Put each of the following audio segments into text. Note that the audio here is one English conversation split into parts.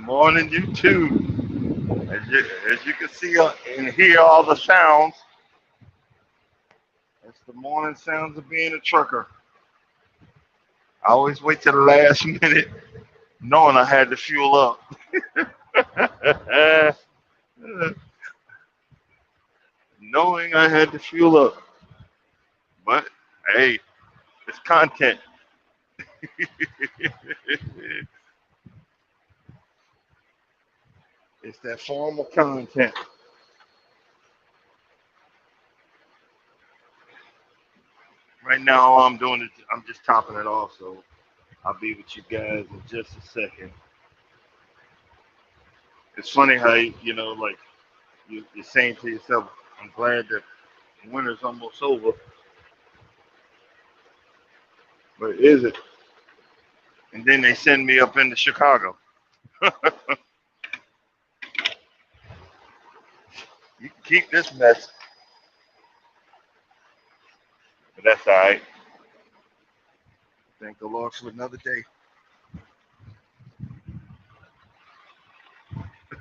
Morning, you too. As you can see and hear all the sounds, it's the morning sounds of being a trucker. I always wait till the last minute, knowing I had to fuel up. Knowing I had to fuel up. But hey, it's content. It's that formal content. Right now, all I'm doing is I'm just topping it off. So I'll be with you guys in just a second. It's funny how like you're saying to yourself, "I'm glad that winter's almost over," but is it? And then they send me up into Chicago. You can keep this mess, but that's all right. Thank the Lord for another day.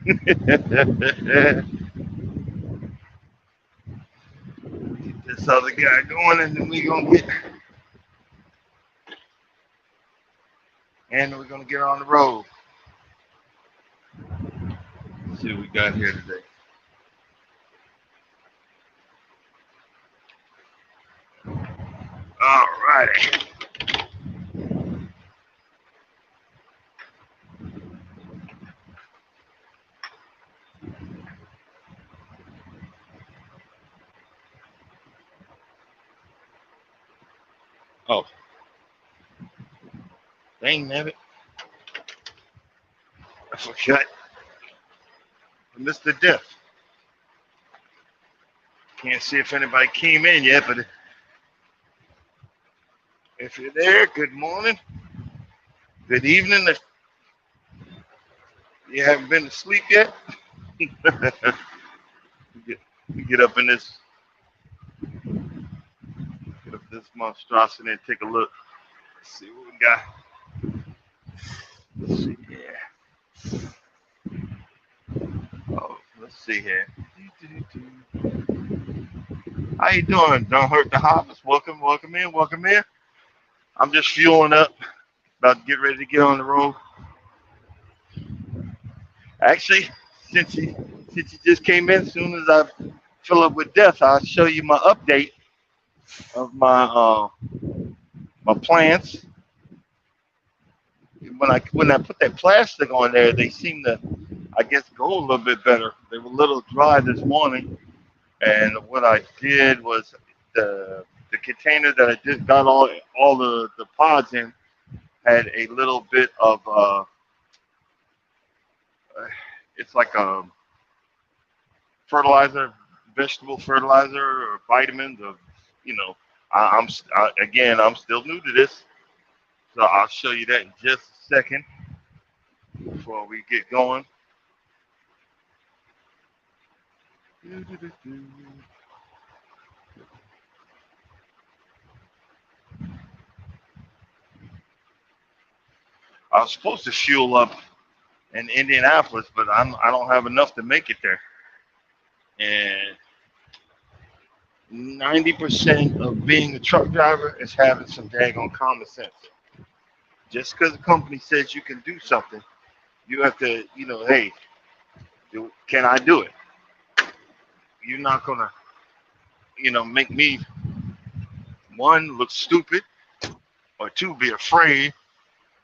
Keep this other guy going, and then we're gonna get on the road. Let's see what we got here today. All righty. Oh, dang nabbit. I forgot. Mr. Death. Can't see if anybody came in yet, but if you're there, good morning, good evening. If you haven't been to sleep yet, get, get up in this, get up this monstrosity and take a look. Let's see what we got. Let's see here. Oh, let's see here. How you doing? Don't hurt the harvest. Welcome in, welcome in. I'm just fueling up, about to get ready to get on the road. Actually, since you since you just came in, as soon as I fill up with death, I'll show you my update of my plants. When I put that plastic on there, they seem to, I guess, go a little bit better. They were a little dry this morning, and what I did was the container that I just got all the pods in had a little bit of it's like a fertilizer, vegetable fertilizer or vitamins of, you know, again, I'm still new to this, so I'll show you that in just a second before we get going. I was supposed to fuel up in Indianapolis, but I don't have enough to make it there. And 90% of being a truck driver is having some daggone common sense. Just because a company says you can do something, you have to, hey, can I do it? You're not gonna, make me, one, look stupid, or two, be afraid,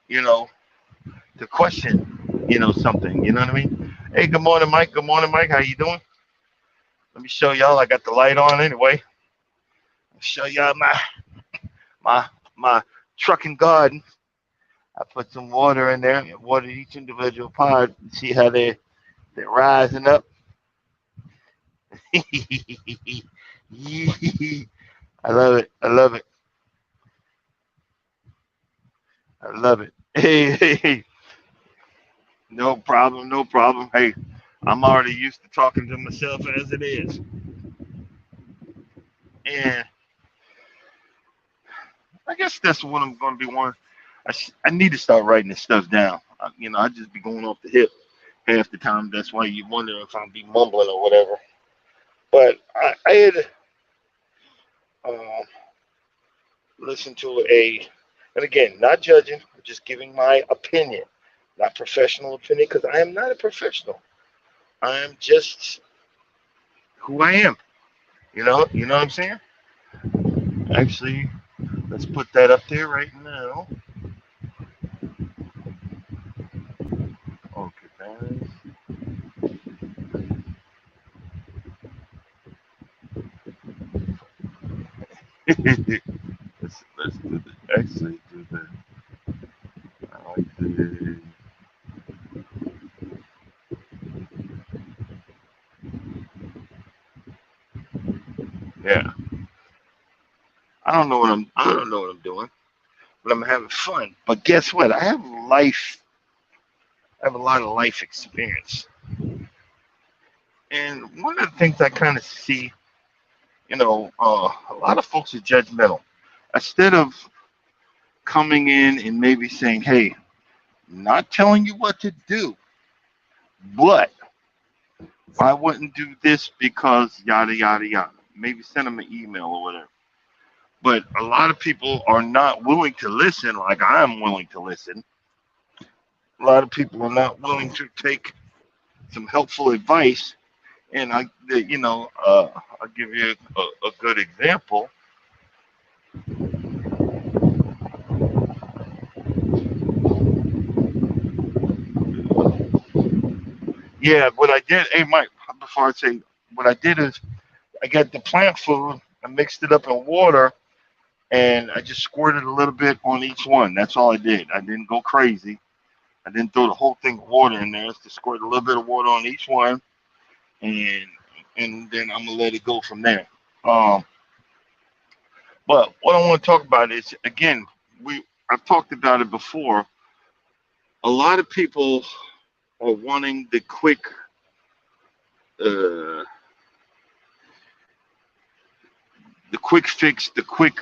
you know, to question, something. You know what I mean? Hey, good morning, Mike. Good morning, Mike. How you doing? Let me show y'all. I got the light on anyway. I'll show y'all my my trucking garden. I put some water in there, water each individual pod. See how they're rising up. I love it. I love it. I love it. Hey, hey, hey. No problem. No problem. Hey, I'm already used to talking to myself as it is. And I guess that's what I'm going to be one. I need to start writing this stuff down. I just be going off the hip. half the time. That's why you wonder if I'm be mumbling or whatever. But I had uh, listened to and again, not judging, just giving my opinion, not professional opinion, because I am not a professional. I am just who I am. You know what I'm saying? Actually, let's put that up there right now. Okay, guys. Let's do the actually do the I like the yeah. I don't know what I'm doing, but I'm having fun. But guess what? I have a lot of life experience. And one of the things I kind of see, a lot of folks are judgmental. Instead of coming in and maybe saying, hey, not telling you what to do, but I wouldn't do this because yada, yada, yada. Maybe send them an email or whatever. But a lot of people are not willing to listen like I'm willing to listen. A lot of people are not willing to take some helpful advice. And I'll give you a good example. Yeah, what I did, hey Mike, before I say what I did is I got the plant food, I mixed it up in water, and I just squirted a little bit on each one. That's all I did. I didn't go crazy. I didn't throw the whole thing of water in there. Just squirt a little bit of water on each one, and then I'm gonna let it go from there. Um, but what I want to talk about is again, I've talked about it before. A lot of people are wanting uh, the quick fix, the quick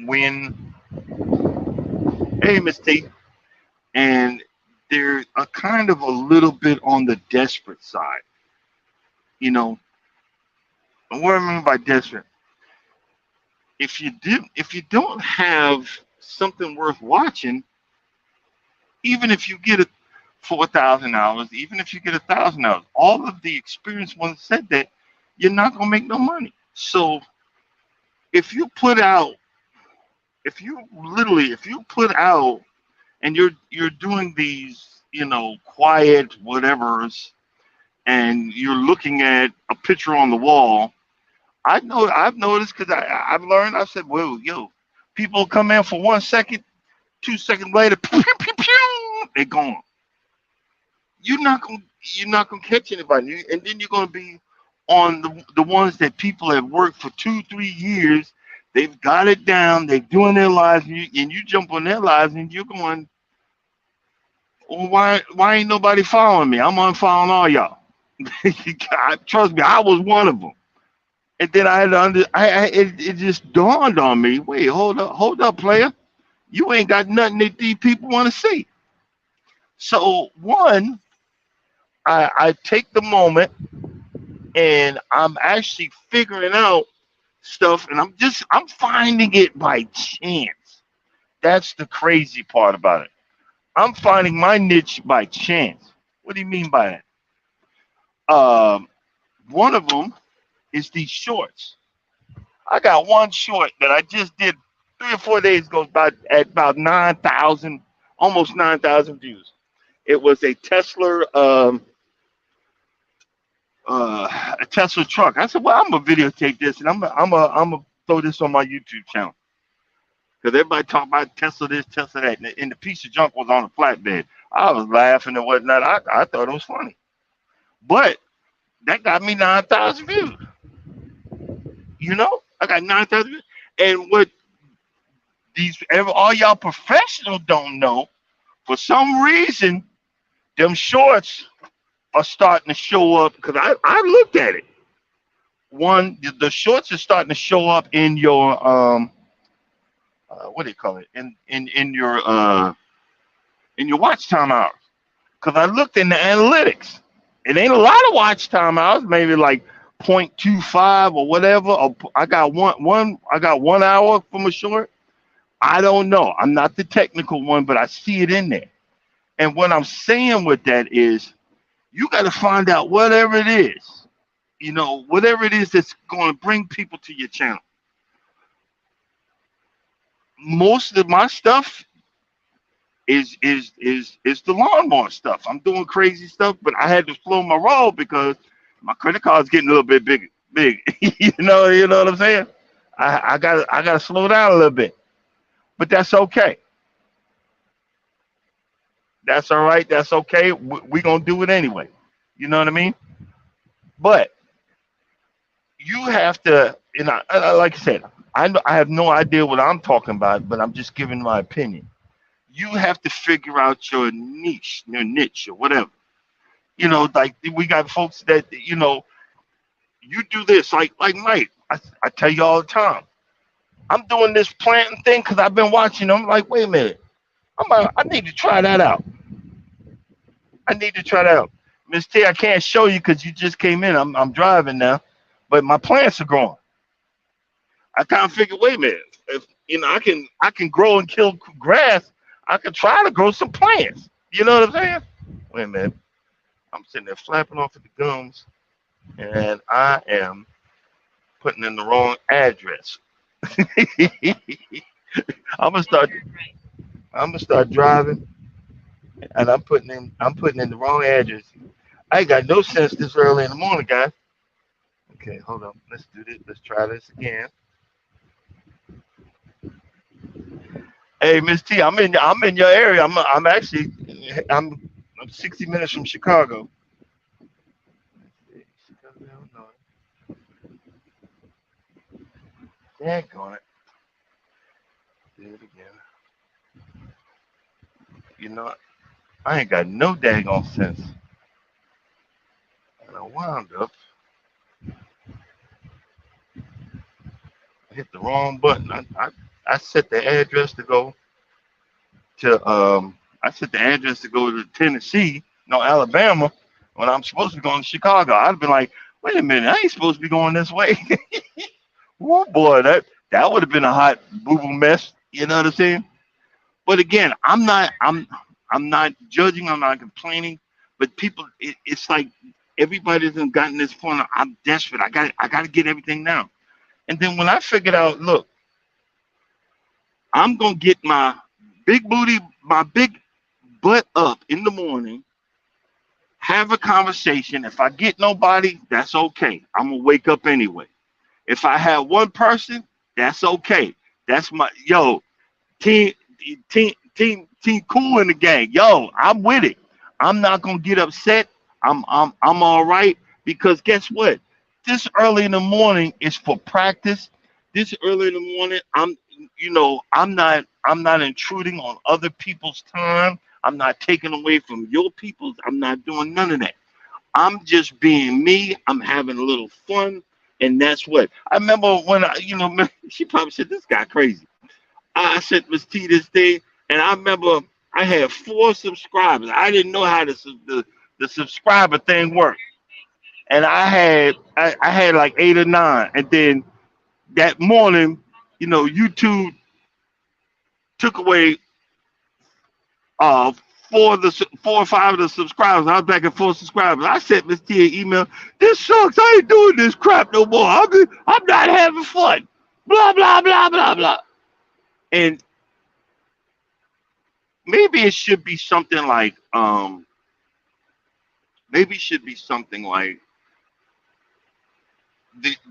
win. Hey, Miss T, and they're a kind of a little bit on the desperate side. You know, and what I mean by desperate, if you don't have something worth watching, even if you get it 4,000 hours, even if you get 1,000 hours, all of the experienced ones said that you're not gonna make no money. So if you put out, if you put out, and you're doing these, quiet whatevers, and you're looking at a picture on the wall, I've noticed because I've learned. I said, well, yo, people come in for 1 second, 2 seconds later, pew, pew, pew, pew, they're gone. You're not gonna catch anybody, and then you're gonna be on the ones that people have worked for 2 3 years. They've got it down. They're doing their lives, and you jump on their lives, and you're going, well, why ain't nobody following me? I'm unfollowing all y'all. Trust me, I was one of them. And then I had to it just dawned on me. Wait, hold up, player. You ain't got nothing that these people want to see. So one, I take the moment and I'm actually figuring out stuff, and I'm finding it by chance. That's the crazy part about it. I'm finding my niche by chance. What do you mean by that? One of them is these shorts. I got one short that I just did 3 or 4 days ago, at about 9,000, almost 9,000 views. It was a Tesla truck. I said, well, I'm gonna videotape this, and I'm gonna throw this on my YouTube channel because everybody talk about Tesla this, Tesla that, and the piece of junk was on a flatbed. I was laughing and whatnot. I thought it was funny, but that got me 9,000 views. I got 9,000 views, and what all y'all professionals don't know, for some reason, them shorts are starting to show up because I looked at it. One, the shorts are starting to show up in your what do you call it, in your watch time hours. because I looked in the analytics. It ain't a lot of watch time hours, maybe like 0.25 or whatever. Or I got I got 1 hour from a short. I don't know. I'm not the technical one, but I see it in there. And what I'm saying with that is you got to find out whatever it is, whatever it is that's going to bring people to your channel. Most of my stuff is the lawnmower stuff. I'm doing crazy stuff, but I had to slow my roll because my credit card's getting a little bit big. You know what I'm saying? I gotta slow down a little bit, but that's okay. That's all right. That's okay. We gonna do it anyway. You know what I mean? But you have to, like I said, I have no idea what I'm talking about, but I'm just giving my opinion. You have to figure out your niche, or whatever. Like we got folks that you do this, like Mike. I tell you all the time. I'm doing this planting thing because I've been watching them. Like, wait a minute, I need to try that out. I need to try that out. Miss T, I can't show you because you just came in. I'm driving now, but my plants are growing. I kind of figured, wait a minute, if I can grow and kill grass, I could try to grow some plants. You know what I'm saying? Wait a minute, I'm sitting there flapping off at the gums, and I am putting in the wrong address. I'm gonna start. I'm gonna start driving, and I'm putting in the wrong address. I ain't got no sense this early in the morning, guys. Okay, hold on. Let's do this. Let's try this again. Hey, Miss T, I'm in your area. I'm actually I'm 60 minutes from Chicago. Chicago, Illinois. Daggone it. Do it again. You know, I ain't got no daggone sense. And I wound up, I hit the wrong button. I set the address to go I set the address to go to Tennessee, no Alabama, when I'm supposed to be going to Chicago. I'd have been like, wait a minute, I ain't supposed to be going this way. Oh boy, that would have been a hot boo boo mess. You know what I'm saying? But again, I'm not judging. I'm not complaining. But people, it's like everybody's gotten this point. I'm desperate. I got to get everything now. And then when I figured out, look, I'm gonna get my big butt up in the morning, have a conversation. If I get nobody, that's okay. I'm gonna wake up anyway. If I have one person, that's okay. That's my team, team cool in the gang. Yo, I'm with it. I'm not gonna get upset. I'm all right because guess what? This early in the morning is for practice. This early in the morning, I'm not intruding on other people's time. I'm not taking away from your people's. I'm not doing none of that. I'm just being me. I'm having a little fun, and that's what I remember when she probably said this guy crazy. I sent Miss T this day, and I remember I had 4 subscribers. I didn't know how the subscriber thing worked, and I had like 8 or 9, and then that morning, YouTube took away uh 4 or 5 of the subscribers. I was back at 4 subscribers. I sent Miss T an email. This sucks. I ain't doing this crap no more. I'm not having fun. Blah blah blah blah blah. And maybe it should be something like maybe it should be something like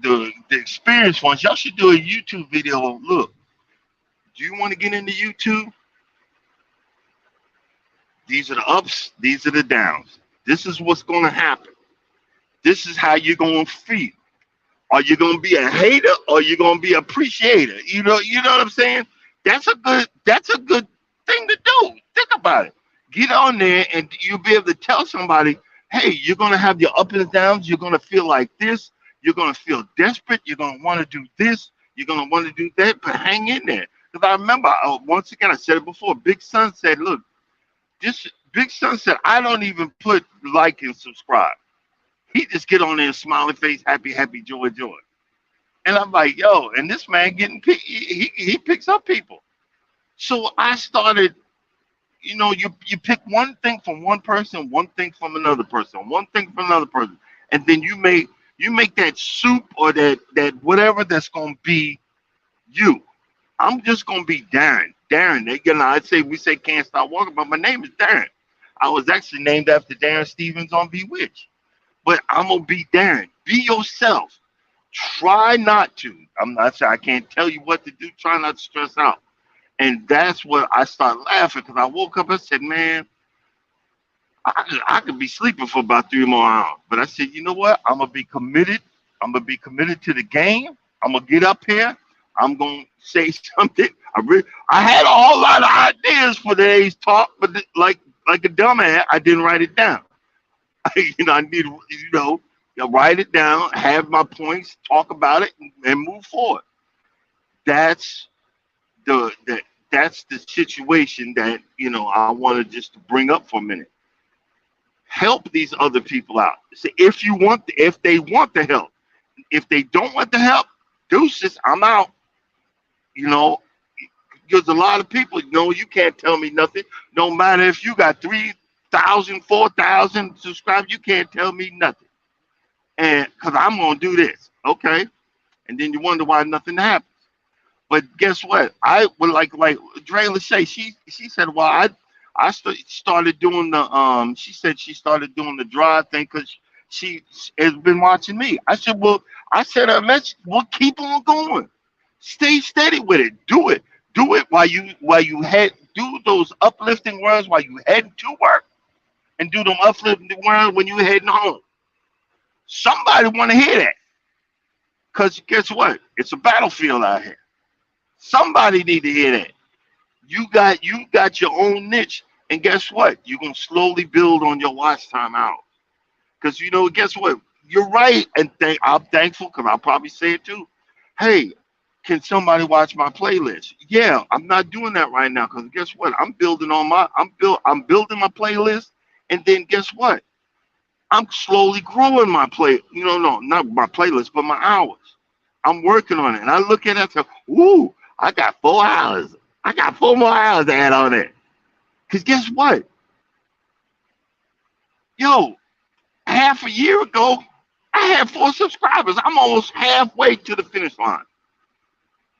the experienced ones. Y'all should do a YouTube video. Look, do you want to get into YouTube? These are the ups. These are the downs. This is what's going to happen. This is how you're going to feel. Are you going to be a hater or you going to be an appreciator? You know what I'm saying? That's a good thing to do. Think about it. Get on there and you'll be able to tell somebody, hey, you're going to have your ups and downs. You're going to feel like this. You're going to feel desperate. You're going to want to do this. You're going to want to do that. But hang in there. Because I remember, once again, I said it before. Big Son said, look, this Big Son said, I don't even put like and subscribe. He just get on there, smiley face, happy, happy, joy, joy. And I'm like, yo, and this man getting he picks up people. So I started, you pick one thing from one person, one thing from another person, one thing from another person, and then you make that soup or that whatever that's gonna be you. I'm just gonna be Darren. Darren, I'd say we say can't stop walking, but my name is Darren. I was actually named after Darren Stevens on Bewitched. But I'm gonna be Darren. Be yourself. Try not to. I'm not saying I can't tell you what to do. Try not to stress out. And that's what I started laughing because I woke up and said, man, I could be sleeping for about 3 more hours. But I said, you know what? I'm gonna be committed. I'm gonna be committed to the game. I'm gonna get up here. I'm gonna say something. I had a whole lot of ideas for today's talk, but like a dumbass, I didn't write it down. I need write it down, have my points, talk about it, and move forward. That's the that's the situation that I wanted just to bring up for a minute. Help these other people out. So if they want the help, if they don't want the help, deuces, I'm out. You know, because a lot of people, you can't tell me nothing. No matter if you got 3,000, 4,000 subscribers, you can't tell me nothing. And because I'm gonna do this, okay? And then you wonder why nothing happens. But guess what? I would like Dre Lachey. She said, well, I started doing the She said she started doing the drive thing because she has been watching me. I said, well, well, keep on going. Stay steady with it. Do it. Do it while you head. Do those uplifting words while you heading to work, and do them uplifting words when you heading home. Somebody want to hear that. Because guess what? It's a battlefield out here. Somebody need to hear that. You got your own niche. And guess what? You're gonna slowly build on your watch time out. Because guess what? You're right. And I'm thankful because I'll probably say it too. Hey, can somebody watch my playlist? Yeah, I'm not doing that right now because guess what? I'm building my playlist, and then guess what? I'm slowly growing my play. No, not my playlist, but my hours. I'm working on it, and I look at it and say, "Ooh, I got 4 hours. I got 4 more hours to add on it." Cause guess what? Yo, half a year ago, I had 4 subscribers. I'm almost halfway to the finish line.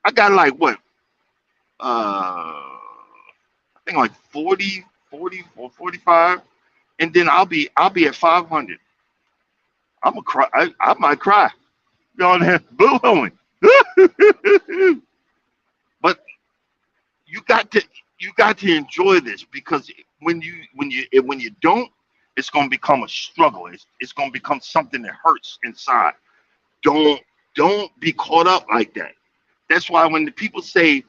I got like what? I think like 40, 40 or 45, and then I'll be at 500. I'm gonna cry. I might cry. On there, boo hooing. But you got to enjoy this because when you don't, it's gonna become a struggle. It's gonna become something that hurts inside. Don't don't be caught up like that. That's why when the people say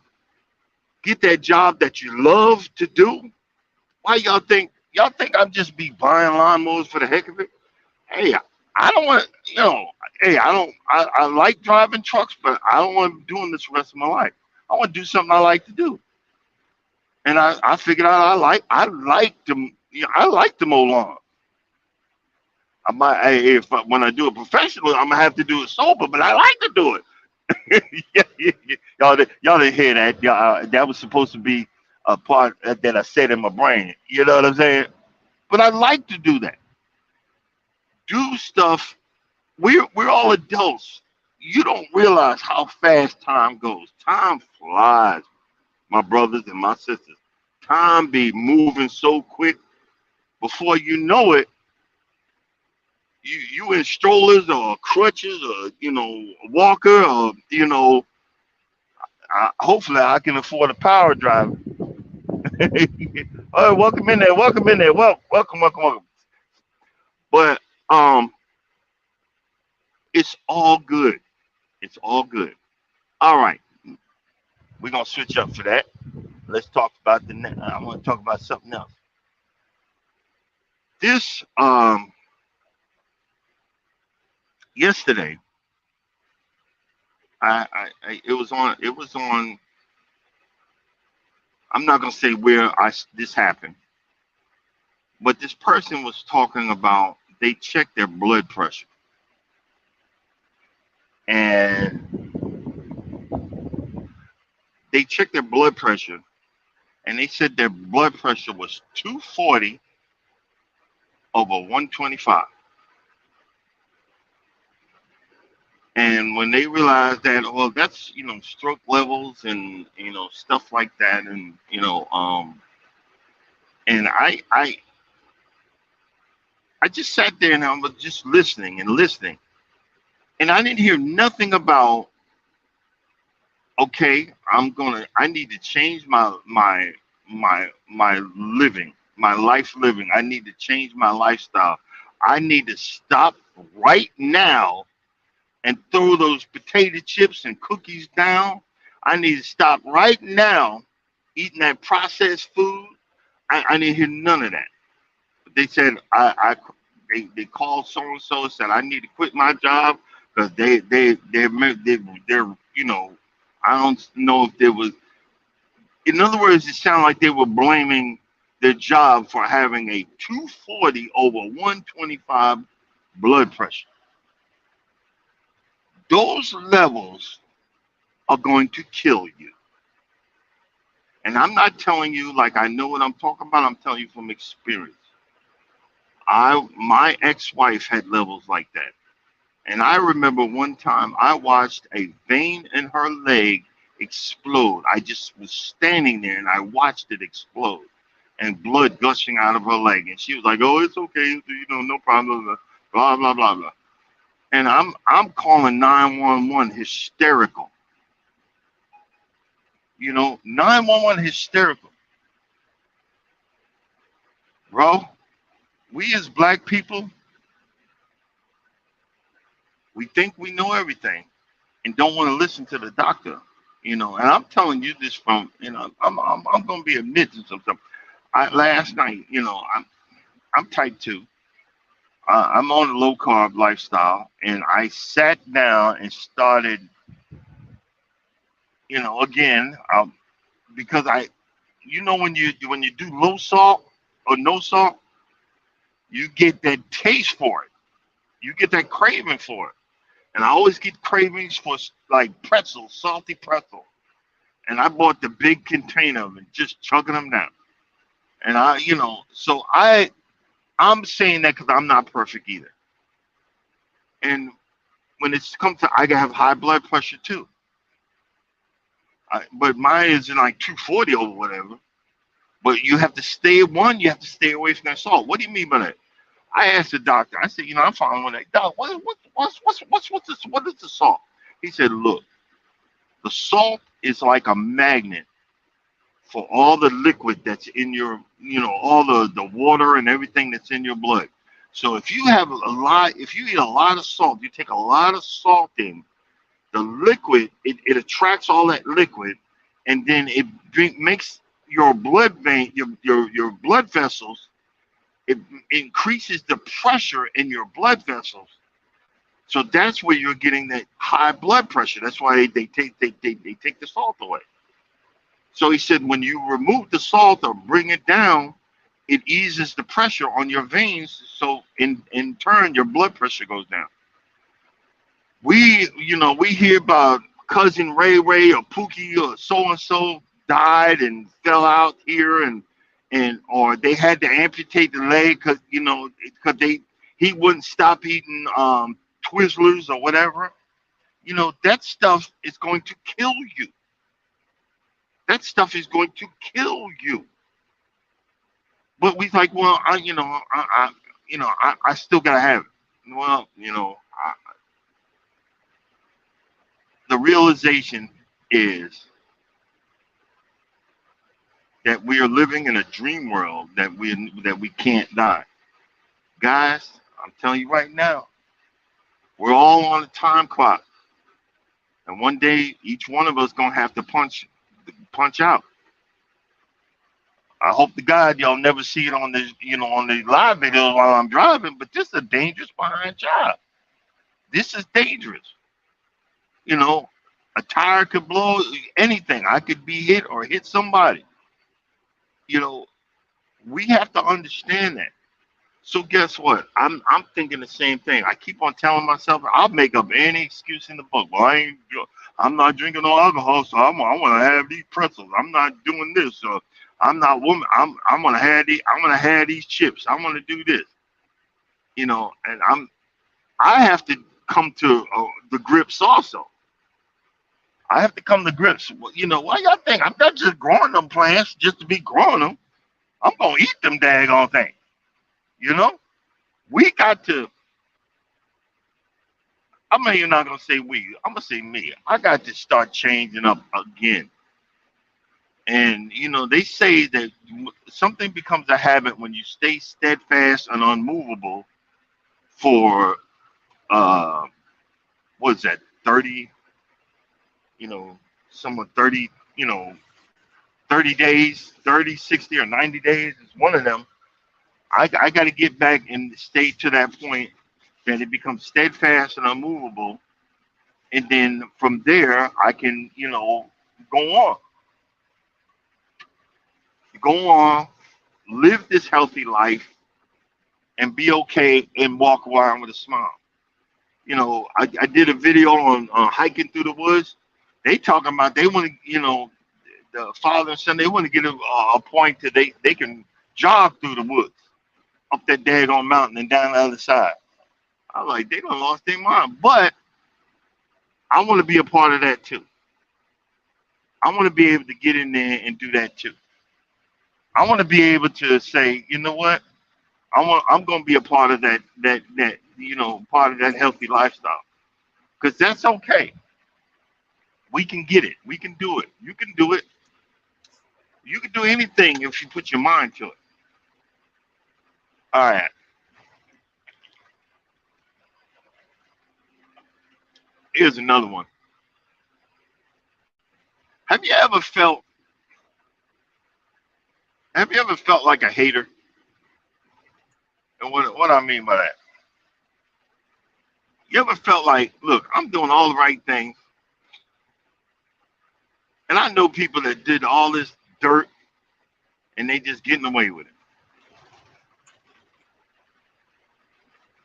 get that job that you love to do, why y'all think I'm just be buying lawnmowers for the heck of it? Hey, I don't want hey, I like driving trucks, but I don't want to be doing this the rest of my life. I want to do something I like to do. And I figured out I like to mow lawn. I might if when I do it professionally, I'm gonna have to do it sober, but I like to do it. Yeah. Y'all didn't hear that. Y'all, that was supposed to be a part that I said in my brain. You know what I'm saying? But I like to do that. Do stuff. We're all adults. You don't realize how fast time goes. Time flies, my brothers and my sisters. Time be moving so quick. Before you know it, you in strollers or crutches or a walker or hopefully I can afford a power driver. All right, welcome in there. Welcome in there. Welcome, welcome, welcome. But it's all good. It's all good. All right, we're gonna switch up for that. Let's talk about the. I want to talk about something else. This yesterday, it was on. It was on. I'm not gonna say where this happened, But this person was talking about they checked their blood pressure, and they checked their blood pressure, and they said their blood pressure was 240 over 125. And when they realized that, well, that's stroke levels and stuff like that, and and I just sat there and I was just listening and listening, and I didn't hear nothing about, okay, I need to change my living, my life living. I need to change my lifestyle. I need to stop right now and throw those potato chips and cookies down. I need to stop right now eating that processed food. I didn't hear none of that. They said they called so and so and said I need to quit my job because they're I don't know if there was, in other words, it sounded like they were blaming their job for having a 240 over 125 blood pressure. Those levels are going to kill you. And I'm not telling you like I know what I'm talking about. I'm telling you from experience. My ex-wife had levels like that. And I remember one time I watched a vein in her leg explode. I just was standing there and I watched it explode and blood gushing out of her leg. And she was like, "Oh, it's okay, no problem, blah blah blah blah." And I'm calling 911 hysterical. 911 hysterical. Bro, we as black people, we think we know everything and don't want to listen to the doctor. And I'm telling you this from, I'm going to be admitting some stuff. Last night, I'm type 2. I'm on a low carb lifestyle, and I sat down and started, again, because when you do low salt or no salt, you get that taste for it. You get that craving for it. And I always get cravings for like pretzels, salty pretzel. And I bought the big container of it, just chugging them down. And so I'm saying that because I'm not perfect either. And when it's come to, I have high blood pressure too. But mine is in like 240 over whatever. But you have to stay you have to stay away from that salt. What do you mean by that? I asked the doctor. I said, I'm following that. Doc, what is the salt? He said, look, the salt is like a magnet for all the liquid that's in your, all the water and everything that's in your blood. So if you if you eat a lot of salt, you take a lot of salt in, the liquid, it attracts all that liquid, and then makes your blood vein, your blood vessels, it increases the pressure in your blood vessels. So that's where you're getting that high blood pressure. That's why they take the salt away. So he said when you remove the salt or bring it down, it eases the pressure on your veins. So in turn, your blood pressure goes down. We hear about cousin Ray Ray or Pookie or so and so died and fell out here and or they had to amputate the leg because he wouldn't stop eating Twizzlers or whatever. That stuff is going to kill you. That stuff is going to kill you. But we like, well, I still gotta have it. Well, the realization is that we are living in a dream world that we can't die. Guys, I'm telling you right now, we're all on a time clock. And one day each one of us gonna have to punch out. I hope to God y'all never see it on the live videos while I'm driving, but this is a dangerous behind job. This is dangerous. A tire could blow, anything. I could be hit or hit somebody. You know, We have to understand that. So guess what? I'm thinking the same thing. I keep on telling myself I'll make up any excuse in the book. Well, I'm not drinking no alcohol, so I want to have these pretzels. I'm not doing this, so I'm not woman. I'm gonna have these. I'm gonna have these chips. I'm gonna do this. And I have to come to the grips also. I have to come to grips. Why y'all think I'm not just growing them plants just to be growing them? I'm gonna eat them daggone things. You know, we got to. I'm not even not gonna say we. I'm gonna say me. I got to start changing up again. And they say that something becomes a habit when you stay steadfast and unmovable for uh, what's that? 30. Someone 30. 30 days, 30, 60, or 90 days is one of them. I got to get back and stay to that point that it becomes steadfast and unmovable, and then from there I can, go on, go on, live this healthy life, and be okay and walk around with a smile. I did a video on hiking through the woods. They talking about they want to, the father and son, they want to get a point that they can jog through the woods up that daggone mountain and down the other side. I'm like, they done lost their mind. But I want to be a part of that too. I want to be able to get in there and do that too. I want to be able to say, you know what? I'm going to be a part of that part of that healthy lifestyle. Because that's okay. We can get it. We can do it. You can do it. You can do anything if you put your mind to it. All right. Here's another one. Have you ever felt have you ever felt like a hater? And what I mean by that? You ever felt like, look, I'm doing all the right things, and I know people that did all this dirt and they just getting away with it.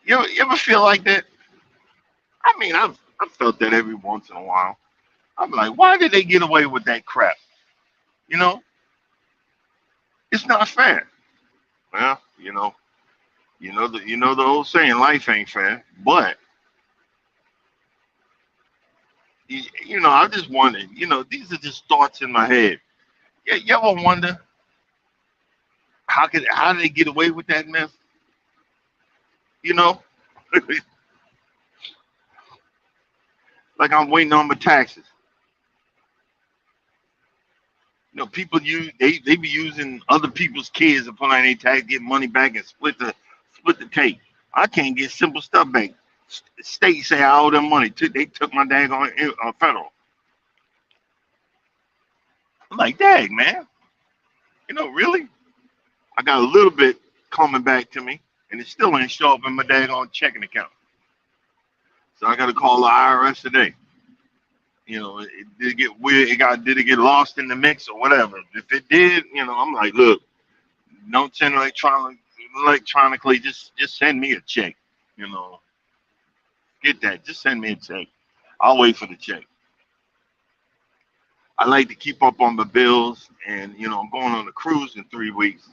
You ever feel like that? I mean, I've felt that every once in a while. I'm like, why did they get away with that crap? You know, it's not fair. Well, the old saying, life ain't fair. But I just wondered. These are just thoughts in my head. You ever wonder how did they get away with that mess? You know, like I'm waiting on my taxes. People they be using other people's kids to put on their tax, get money back, and split the take. I can't get simple stuff back. State say I owe them money. They took my daggone federal. I'm like, dang man, really? I got a little bit coming back to me, and it still ain't show up in my daggone checking account. So I got to call the IRS today. It did get weird. Did it get lost in the mix or whatever? If it did, I'm like, look, don't send electronically. Just send me a check. You know, get that. Just send me a check. I'll wait for the check. I like to keep up on the bills, and I'm going on a cruise in 3 weeks.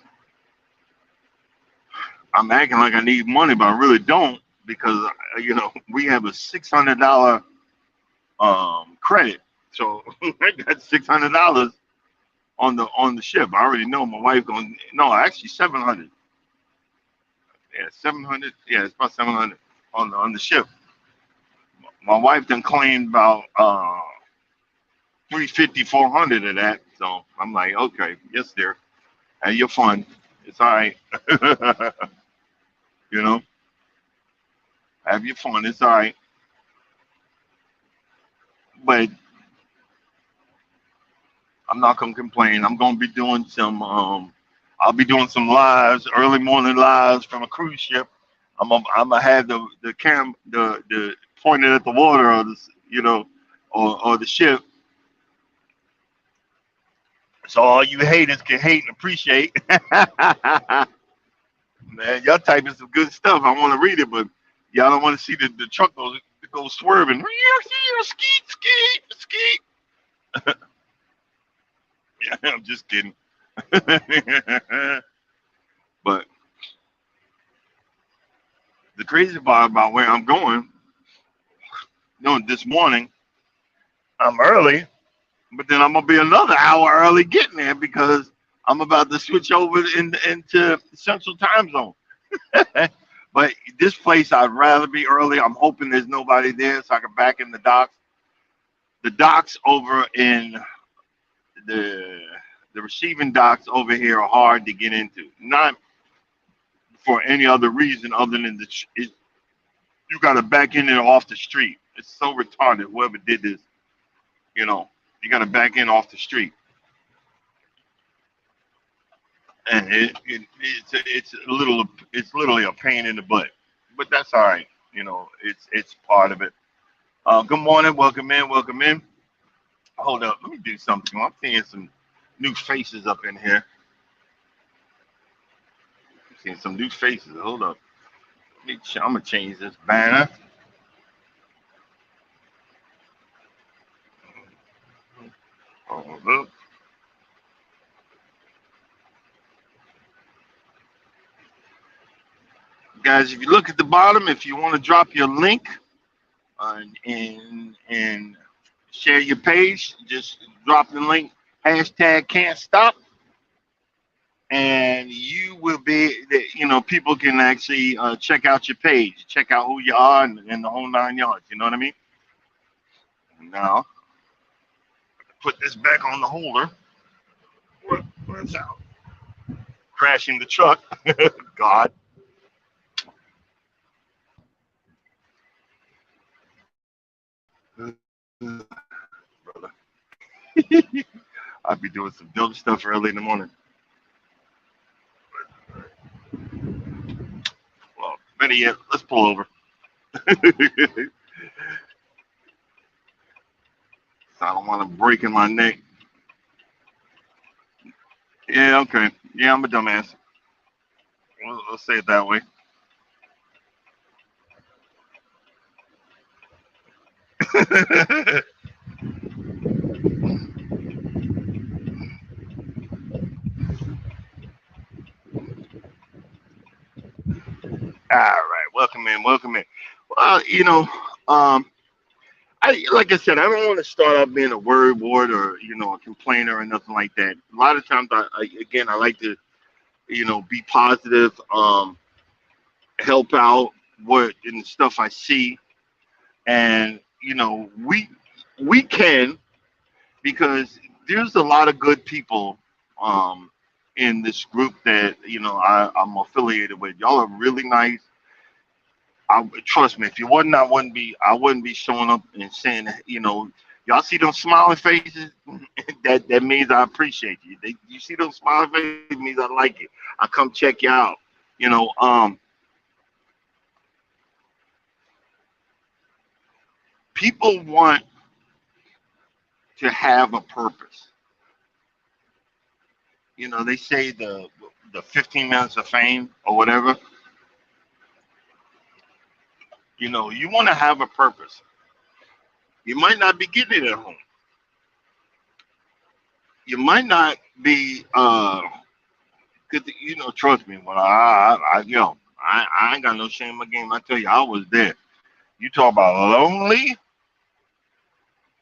I'm acting like I need money, but I really don't because we have a $600 credit, so I got $600 on the ship. I already know my wife going. No, actually 700. Yeah, 700. Yeah, it's about 700 on the ship. My wife then claimed about 350, 400 of that. So I'm like, okay, yes, dear, have your fun. It's all right. you know, have your fun. It's all right. But I'm not gonna complain. I'm gonna be doing some. I'll be doing some lives, early morning lives from a cruise ship. I'm gonna have the pointed at the water or the or the ship, So all you haters can hate and appreciate. Man, y'all typing some good stuff. I want to read it, but y'all don't want to see the truck go swerving. Skeet, skeet, skeet. Yeah, I'm just kidding. But the crazy part about where I'm going, this morning I'm early, but then I'm gonna be another hour early getting there because I'm about to switch over into Central Time Zone. But this place, I'd rather be early. I'm hoping there's nobody there so I can back in the docks. The docks over in the receiving docks over here are hard to get into. Not for any other reason other than you got to back in there off the street. It's so retarded. Whoever did this, you know, you got to back in off the street, and it's literally a pain in the butt. But that's all right. It's part of it. Good morning. Welcome in. Welcome in. Hold up. Let me do something. I'm seeing some new faces up in here. I'm seeing some new faces. Hold up. I'm gonna change this banner. Hold up. Guys, if you look at the bottom, if you want to drop your link and share your page, just drop the link. Hashtag can't stop. And you will be, people can actually check out your page, check out who you are, and the whole 9 yards. You know what I mean? Now, put this back on the holder. Where's out? Crashing the truck. God. Brother. I'll be doing some dumb stuff early in the morning. Well, better yet, let's pull over. So I don't want to break in my neck. Yeah, okay. Yeah, I'm a dumbass. Let's say it that way. All right, welcome in, welcome in. Well, like I said, I don't want to start out being a worrywart or a complainer or nothing like that. A lot of times, I like to be positive, help out what and stuff I see, and we can because there's a lot of good people in this group that I'm affiliated with. Y'all are really nice. Trust me, if you wasn't, I wouldn't be showing up and saying, y'all see those smiling faces? that means I appreciate you. You see those smiling faces? It means I like it. I come check you out. You know, people want to have a purpose. They say the 15 minutes of fame or whatever. You want to have a purpose. You might not be getting it at home. You might not be good. Trust me. Well, I ain't got no shame in my game. I tell you, I was there. You talk about lonely.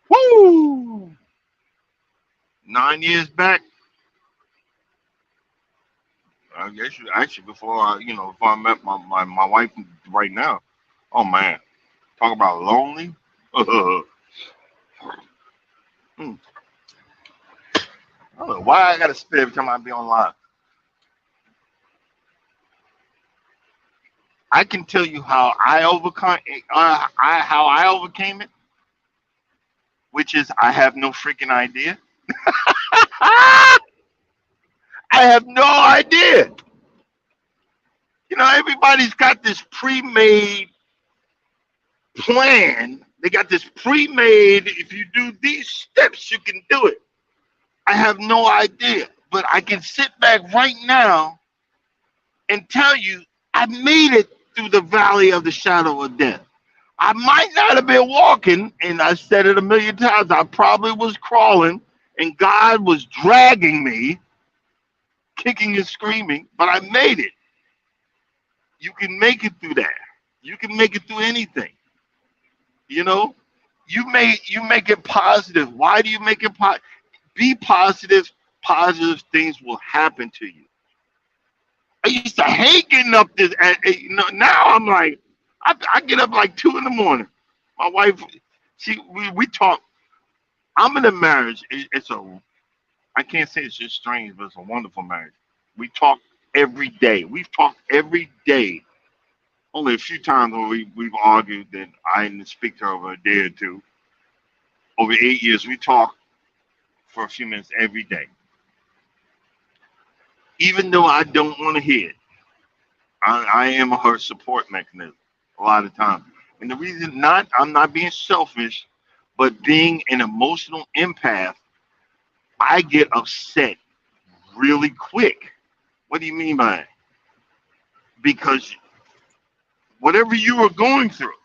Woo! 9 years back. I guess actually before I met my wife right now. Oh man, talk about lonely. Hmm. I don't know why I gotta spit every time I be online. I can tell you how I overcame it, which is I have no freaking idea. I have no idea. Everybody's got this pre-made plan. They got this pre-made. If you do these steps, you can do it. I have no idea. But I can sit back right now and tell you I made it through the valley of the shadow of death. I might not have been walking, and I said it a million times. I probably was crawling, and God was dragging me, kicking and screaming, but I made it. You can make it through that. You can make it through anything. You know, you make it positive. Why do you make it positive? Be positive. Positive things will happen to you. I used to hate getting up this. Now I'm like, I get up like 2 in the morning. My wife, we talk. I'm in a marriage. It's a, I can't say it's just strange, but it's a wonderful marriage. We talk every day. We've talked every day. Only a few times where we've argued that I didn't speak to her over a day or two. Over 8 years, we talk for a few minutes every day. Even though I don't want to hear it, I am her support mechanism a lot of times. And the reason not, I'm not being selfish, but being an emotional empath, I get upset really quick. What do you mean by it? Because whatever you are going through,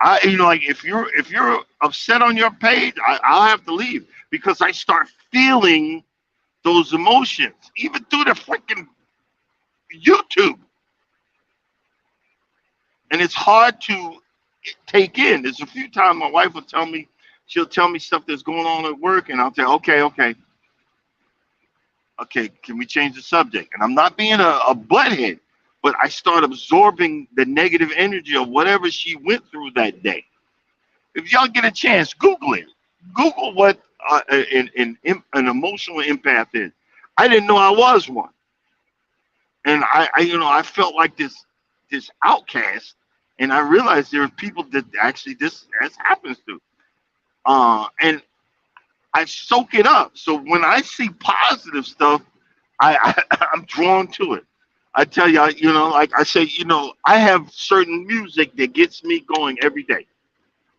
like if you're upset on your page, I'll have to leave because I start feeling those emotions, even through the freaking YouTube, and it's hard to take in. There's a few times my wife will tell me, she'll tell me stuff that's going on at work, and I'll say, okay, can we change the subject? And I'm not being a butthead, but I start absorbing the negative energy of whatever she went through that day. If y'all get a chance, Google it. Google what an emotional empath is. I didn't know I was one, and I felt like this outcast, and I realized there are people that actually this has happens to, and I soak it up. So when I see positive stuff, I'm drawn to it. I tell you, like I say, I have certain music that gets me going every day.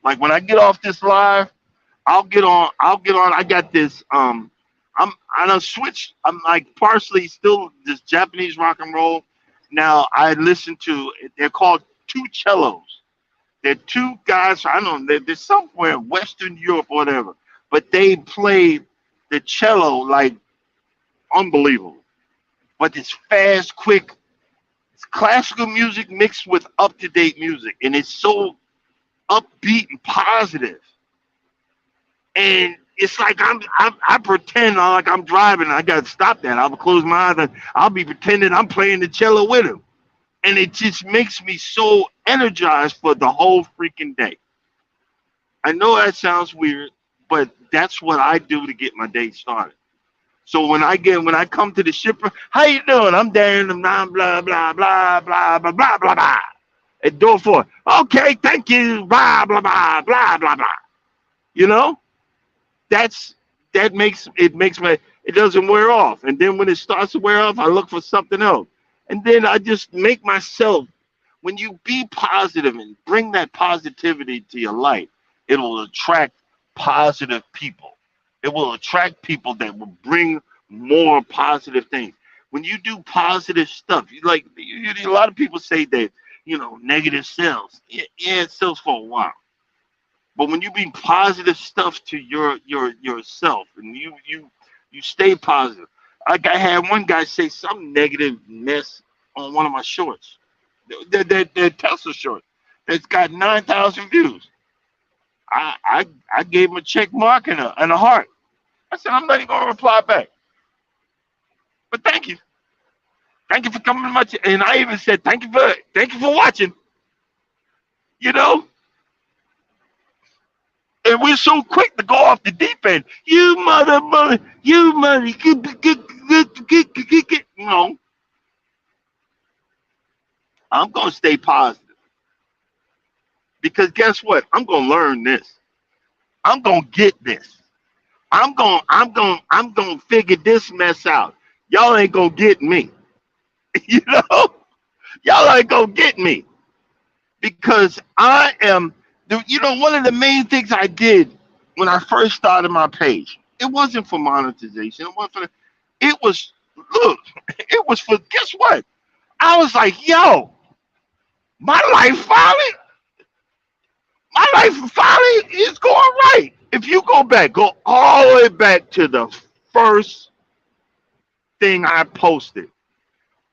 Like when I get off this live, I'll get on. I got this. I done switched. I'm like partially still this Japanese rock and roll. Now I listen to. They're called two cellos. They're two guys. I don't know. They're somewhere in Western Europe or whatever. But they play the cello like unbelievable. But it's fast, quick. It's classical music mixed with up-to-date music, and it's so upbeat and positive. And it's like I pretend like I'm driving. And I gotta stop that. I'll close my eyes and I'll be pretending I'm playing the cello with him, and it just makes me so energized for the whole freaking day. I know that sounds weird, but that's what I do to get my day started. So when I come to the shipper, how you doing? I'm Darren, I'm blah blah blah blah blah blah blah blah blah. At door 4. Okay, thank you. Blah blah blah blah blah blah. You know, it doesn't wear off. And then when it starts to wear off, I look for something else. And then I just make myself. When you be positive and bring that positivity to your life, it will attract positive people. It will attract people that will bring more positive things. When you do positive stuff, a lot of people say that, negative sells. Yeah, it sells for a while. But when you bring positive stuff to yourself and you stay positive. Like I had one guy say some negative mess on one of my shorts. The Tesla short that's got 9,000 views. I gave him a check mark and a heart. I said, I'm not even gonna reply back. But thank you. Thank you for coming to my and I even said thank you for watching. You know? And we're so quick to go off the deep end. You mother, no. I'm gonna stay positive. Because guess what? I'm gonna learn this. I'm gonna get this. I'm gonna figure this mess out. Y'all ain't gonna get me. You know? Y'all ain't gonna get me. Because I am one of the main things I did when I first started my page. It wasn't for monetization. It wasn't for. It was look. It was for. Guess what? I was like, yo, my life finally, my life finally is going right. If you go back, go all the way back to the first thing I posted.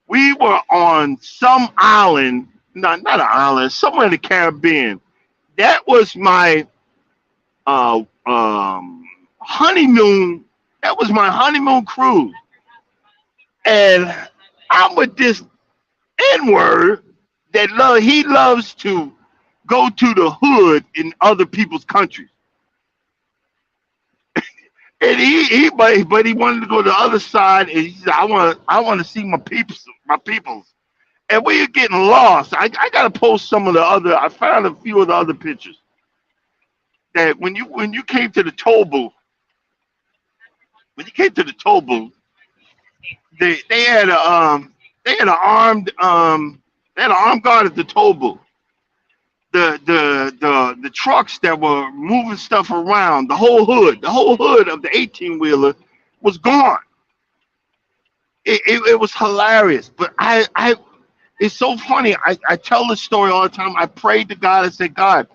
We were on some island, not an island, somewhere in the Caribbean. That was my honeymoon. That was my honeymoon cruise, and I'm with this N word that he loves to go to the hood in other people's countries. And but he wanted to go to the other side, and he said, I want to see my peoples. And we are getting lost. I gotta post some of the other. I found a few of the other pictures that when you came to the toll booth, when you came to the toll booth, they had a they had an armed they had an armed guard at the toll booth. The trucks that were moving stuff around, the whole hood of the 18 wheeler was gone. It was hilarious, but I it's so funny. I tell this story all the time. I prayed to God. I said, God,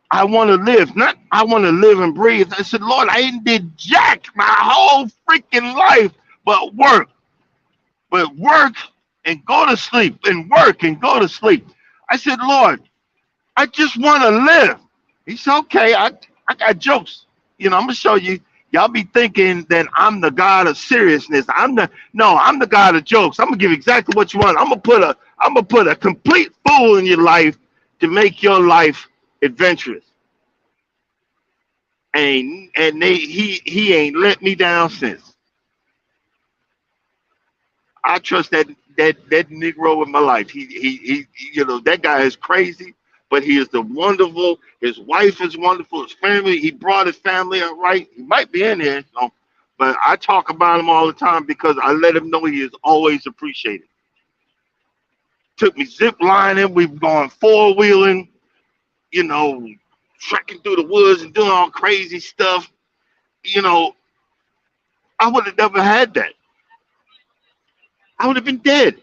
I want to live, not I want to live and breathe. I said, Lord, I ain't did jack my whole freaking life, but work and go to sleep, and work and go to sleep. I said, Lord, I just want to live. He said, okay, I got jokes. I'm gonna show you. Y'all be thinking that I'm the God of seriousness. I'm the God of jokes. I'm gonna give you exactly what you want. I'm gonna put a complete fool in your life to make your life adventurous. He ain't let me down since. I trust that Negro in my life. That guy is crazy, but he is the wonderful. His wife is wonderful. His family. He brought his family up right. He might be in here, but I talk about him all the time because I let him know he is always appreciated. Took me zip lining. We've gone four wheeling. You know, trekking through the woods and doing all crazy stuff. You know, I would have never had that. I would have been dead.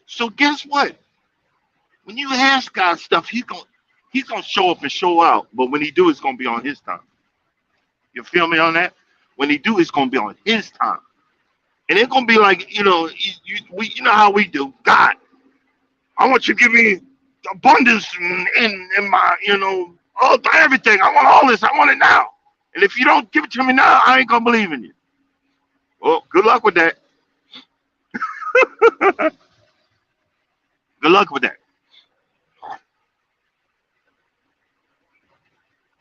So guess what? When you ask God stuff, he's gonna show up and show out. But when he do, it's gonna be on his time. You feel me on that? When he do, it's gonna be on his time. And it's gonna be like, you know how we do. God, I want you to give me abundance in my, all everything. I want all this. I want it now. And if you don't give it to me now, I ain't gonna believe in you. Well, good luck with that. Good luck with that.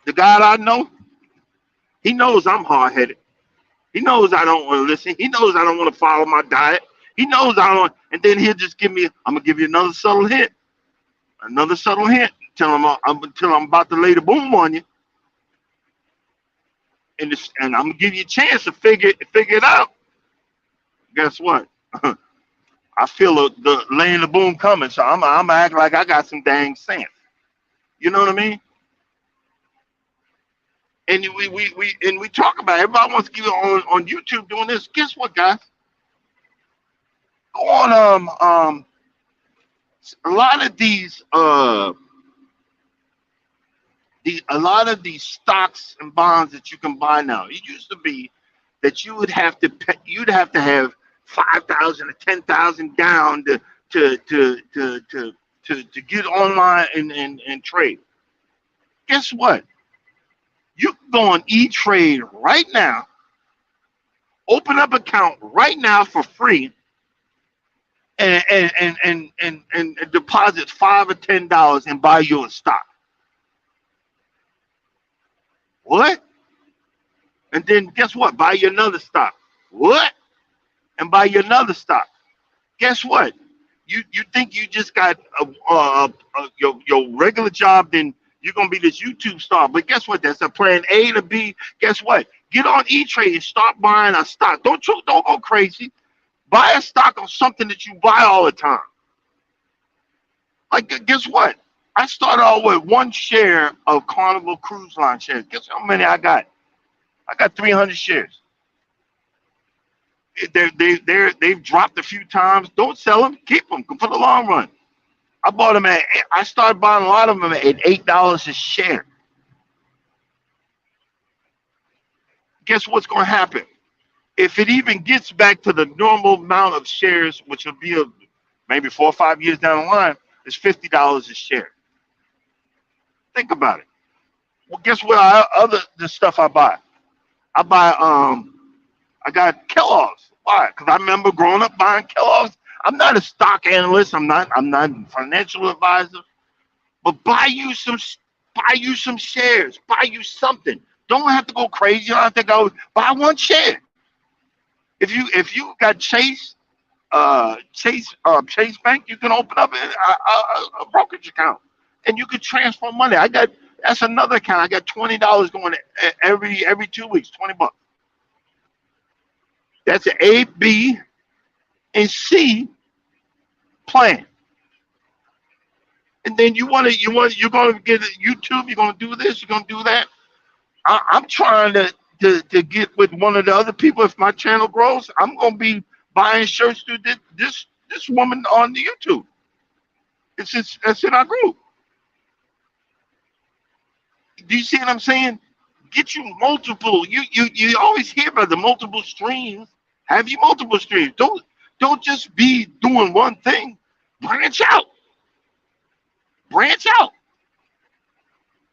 The God I know, he knows I'm hard headed. He knows I don't want to listen. He knows I don't want to follow my diet. He knows I don't. And then he'll just I'm gonna give you another subtle hint. Another subtle hint until I'm about to lay the boom on you. And I'm gonna give you a chance to figure it out. Guess what? I feel the laying the boom coming, so I'm gonna act like I got some dang sense. You know what I mean? And we talk about it. Everybody wants to get on YouTube doing this. Guess what, guys? Go on a lot of these a lot of these stocks and bonds that you can buy now. It used to be that you'd have to have 5,000 or 10,000 down to get online and trade. Guess what? You can go on E-Trade right now, open up an account right now for free, and deposit $5 or $10 and buy you a stock. What? And then guess what? Buy you another stock. What? And buy you another stock. Guess what? You think you just got your regular job, then you're gonna be this YouTube star. But guess what? That's a plan A to B. Guess what? Get on E-Trade and start buying a stock. Don't go crazy. Buy a stock on something that you buy all the time. Like, guess what? I started out with one share of Carnival Cruise Line shares. Guess how many I got? I got 300 shares. They've dropped a few times. Don't sell them. Keep them for the long run. I bought them at. I started buying a lot of them at $8 a share. Guess what's going to happen? If it even gets back to the normal amount of shares, which will be maybe 4 or 5 years down the line, it's $50 a share. Think about it. Well, guess what? The stuff I buy. I buy I got Kellogg's. Why? Because I remember growing up buying Kellogg's. I'm not a stock analyst. I'm not a financial advisor. But buy you some shares. Buy you something. Don't have to go crazy. You don't have to go buy one share. If you got Chase Bank, you can open up a brokerage account and you can transfer money. That's another account. I got $20 going every 2 weeks, $20. That's an A, B, and C plan. And then you're gonna get YouTube. You're gonna do this. You're gonna do that. I'm trying to get with one of the other people. If my channel grows, I'm gonna be buying shirts through this woman on the YouTube. That's in our group. Do you see what I'm saying? Get you multiple. You always hear about the multiple streams. Have you multiple streams? Don't just be doing one thing. Branch out. Branch out.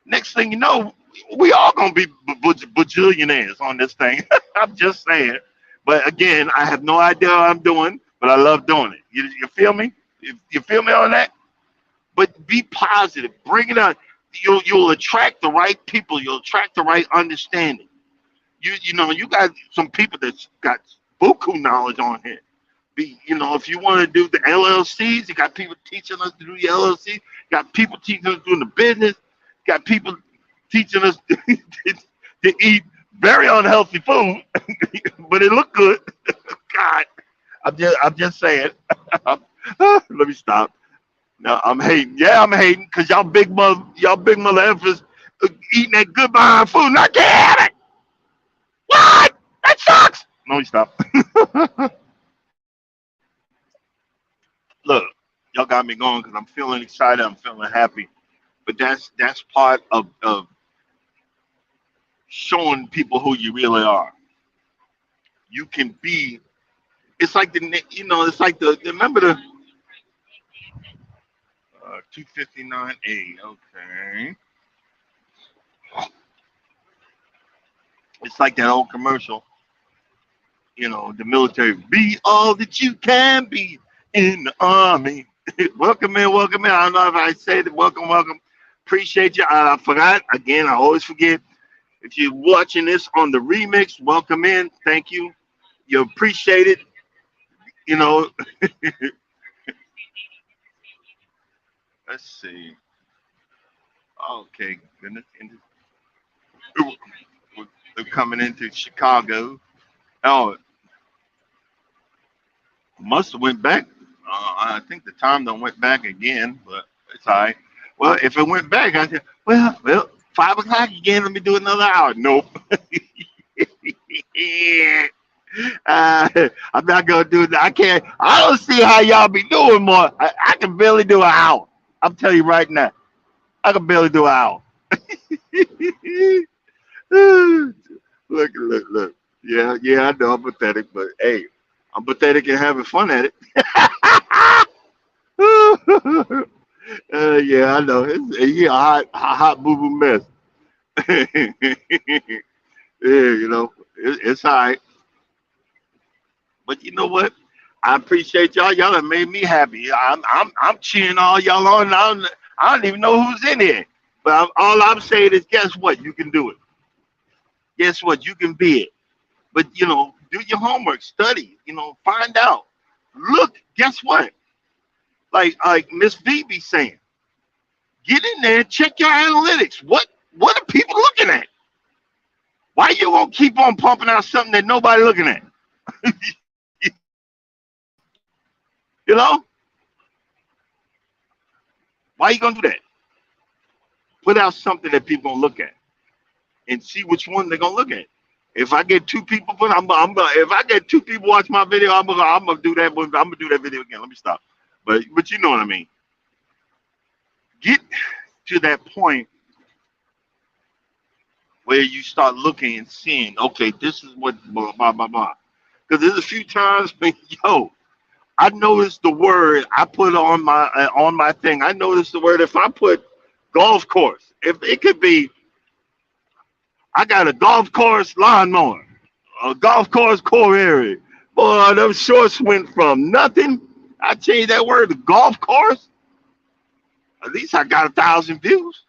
Next thing you know, we all gonna be bajillionaires on this thing. I'm just saying. But again, I have no idea what I'm doing, but I love doing it. You feel me? You feel me on that? But be positive. Bring it on. You'll attract the right people. You'll attract the right understanding. You got some people that's got buku knowledge on here. If you want to do the LLCs, you got people teaching us to do the LLC. You got people teaching us doing the business. You got people teaching us to eat very unhealthy food, but it look good. God, I'm just saying. Let me stop. No, I'm hating. Yeah, I'm hating because y'all big mother effers eating that good behind food, and I can't have it. What? That sucks. No, you stop. Look, y'all got me going because I'm feeling excited. I'm feeling happy. But that's part of showing people who you really are. You can be. It's like It's like remember the 259A. Okay. It's like that old commercial. The military. Be all that you can be in the army. Welcome in, welcome in. I don't know if I said it. Welcome, welcome. Appreciate you. I forgot. Again, I always forget. If you're watching this on the remix, welcome in. Thank you. You appreciate it. Let's see. Okay, goodness. We're coming into Chicago. Oh, must have went back. I think the time done went back again, but it's all right. Well, if it went back, I said, well, 5 o'clock again. Let me do another hour. Nope. I'm not gonna do that. I can't. I don't see how y'all be doing more. I can barely do an hour. I'm telling you right now, I can barely do an hour. Look. Yeah, I know I'm pathetic, but hey, I'm pathetic and having fun at it. Yeah, I know. It's a hot boo boo mess. Yeah, it's all right. But you know what? I appreciate y'all. Y'all have made me happy. I'm cheering all y'all on. I don't even know who's in here. But all I'm saying is, guess what? You can do it. Guess what? You can be it. But do your homework, study. Find out. Look. Guess what? Like Miss V be saying, get in there, check your analytics. What are people looking at? Why you gonna keep on pumping out something that nobody looking at? you know? Why you gonna do that? Put out something that people gonna look at and see which one they're gonna look at. If I get two people put, if I get two people watch my video, I'm gonna do that. I'm gonna do that video again. Let me stop. But you know what I mean. Get to that point where you start looking and seeing, okay, this is what blah blah blah blah. Because there's a few times when yo, I noticed the word I put on my thing. I noticed the word if I put golf course, if it could be, I got a golf course lawnmower, a golf course core area. Boy, those shorts went from nothing. I changed that word to golf course. At least I got 1,000 views.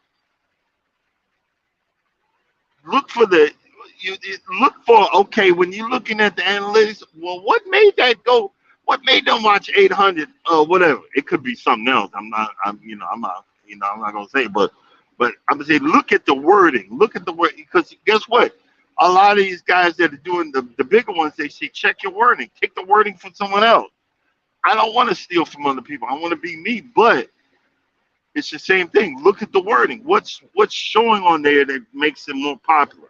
Look for the you look for okay when you're looking at the analytics. Well, what made that go? What made them watch 800 or whatever? It could be something else. I'm not gonna say, but I'm gonna say look at the wording. Look at the word because guess what? A lot of these guys that are doing the bigger ones, they say check your wording. Take the wording from someone else. I don't want to steal from other people. I want to be me, but it's the same thing. Look at the wording. What's showing on there that makes it more popular?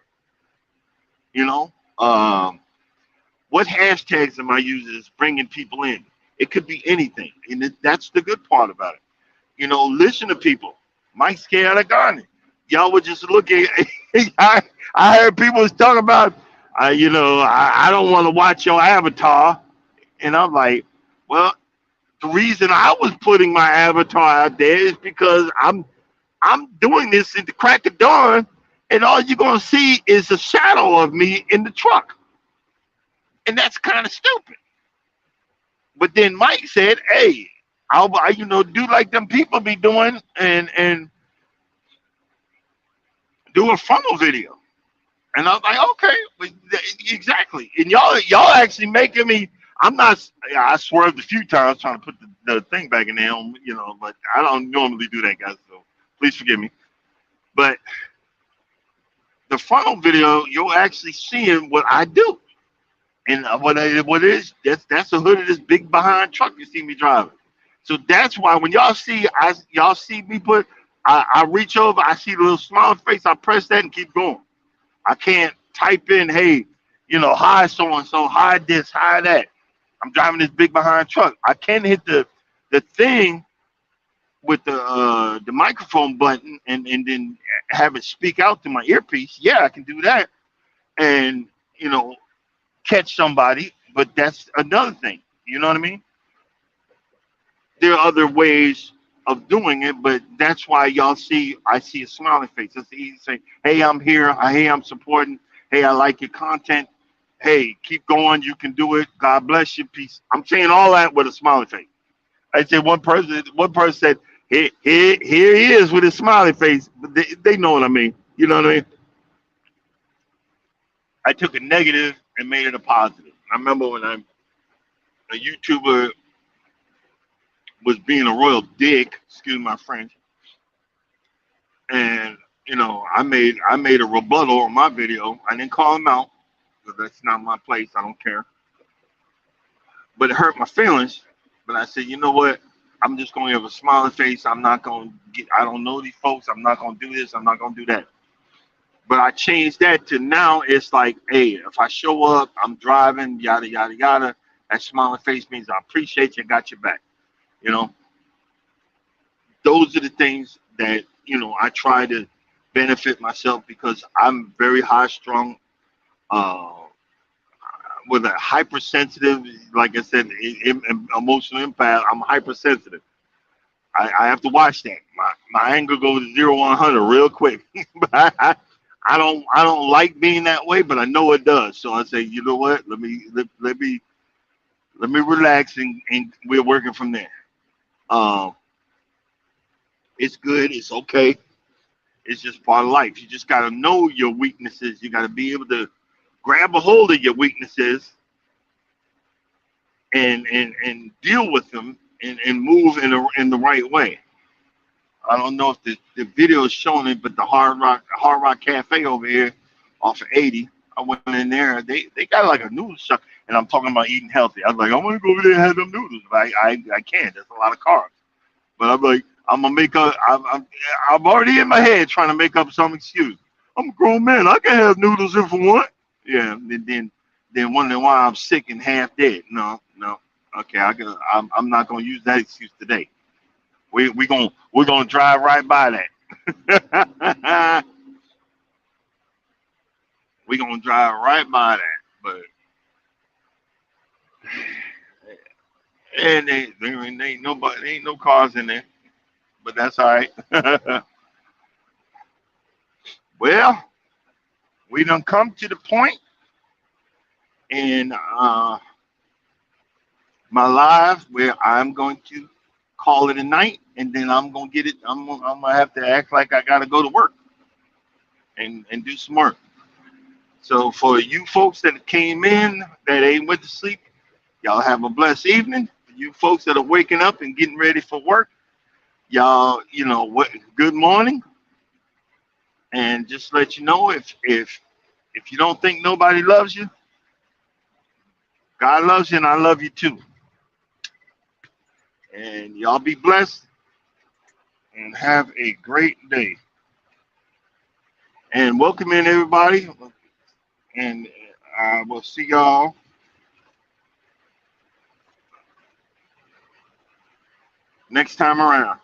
You know, what hashtags am I using is bringing people in? It could be anything, and that's the good part about it. You know, listen to people. Mike Scaragani. Y'all were just looking. I heard people was talking about, I don't want to watch your avatar, and I'm like, well, the reason I was putting my avatar out there is because I'm doing this at the crack of dawn, and all you're gonna see is a shadow of me in the truck, and that's kind of stupid. But then Mike said, "Hey, I'll do like them people be doing, and do a frontal video." And I was like, "Okay, exactly." And y'all actually making me. I'm not. I swerved a few times trying to put the thing back in there, but I don't normally do that, guys. So please forgive me. But the frontal video, you're actually seeing what I do. And what is that's the hood of this big behind truck you see me driving. So that's why when y'all see me I reach over, I see the little smile face, I press that and keep going. I can't type in, hey, hi so and so, hi this, hi that. I'm driving this big behind truck. I can hit the thing with the microphone button and then have it speak out to my earpiece. Yeah, I can do that. And catch somebody, but that's another thing. You know what I mean? There are other ways of doing it, but that's why I see a smiling face. It's easy to say, hey, I'm here. Hey, I'm supporting. Hey, I like your content. Hey, keep going. You can do it. God bless you. Peace. I'm saying all that with a smiling face. I said one person said, here he is with his smiling face. But they know what I mean. You know what I mean? I took a negative and made it a positive. I remember when a YouTuber was being a royal dick, excuse my French, and I made a rebuttal on my video. I didn't call him out because that's not my place. I don't care. But it hurt my feelings. But I said, you know what? I'm just gonna have a smiling face. I'm not gonna get. I don't know these folks. I'm not gonna do this. I'm not gonna do that. But I changed that to now it's like, hey, if I show up, I'm driving, yada yada yada. That smiling face means I appreciate you, got your back. You know, those are the things that I try to benefit myself because I'm very high strung, uh, with a hypersensitive. Like I said, emotional impact. I'm hypersensitive. I have to watch that. My anger goes to 0 to 100 real quick. But I don't like being that way, but I know it does. So I say, you know what? Let me relax and we're working from there. Um, it's good. It's okay. It's just part of life. You just got to know your weaknesses. You got to be able to grab a hold of your weaknesses and deal with them and move in the right way. I don't know if the video is showing it, but the Hard Rock Cafe over here off of 80. I went in there. They got like a noodle shop, and I'm talking about eating healthy. I was like, I want to go over there and have them noodles, but I can't. There's a lot of carbs. But I'm like, I'm gonna make up. I'm already in my head trying to make up some excuse. I'm a grown man. I can have noodles if I want. Yeah, and then wondering why I'm sick and half dead. No, no. Okay, I'm not gonna use that excuse today. We're gonna drive right by that. We're gonna drive right by that. But and there ain't nobody, ain't no cars in there. But that's all right. Well, we done come to the point in my life where I'm going to call it a night, and then I'm gonna get it. I'm gonna have to act like I gotta go to work and do some work. So for you folks that came in that ain't went to sleep, y'all have a blessed evening. For you folks that are waking up and getting ready for work, y'all, you know what? Good morning, and just let you know if you don't think nobody loves you, God loves you, and I love you too. And y'all be blessed and have a great day. And welcome in everybody. And I will see y'all next time around.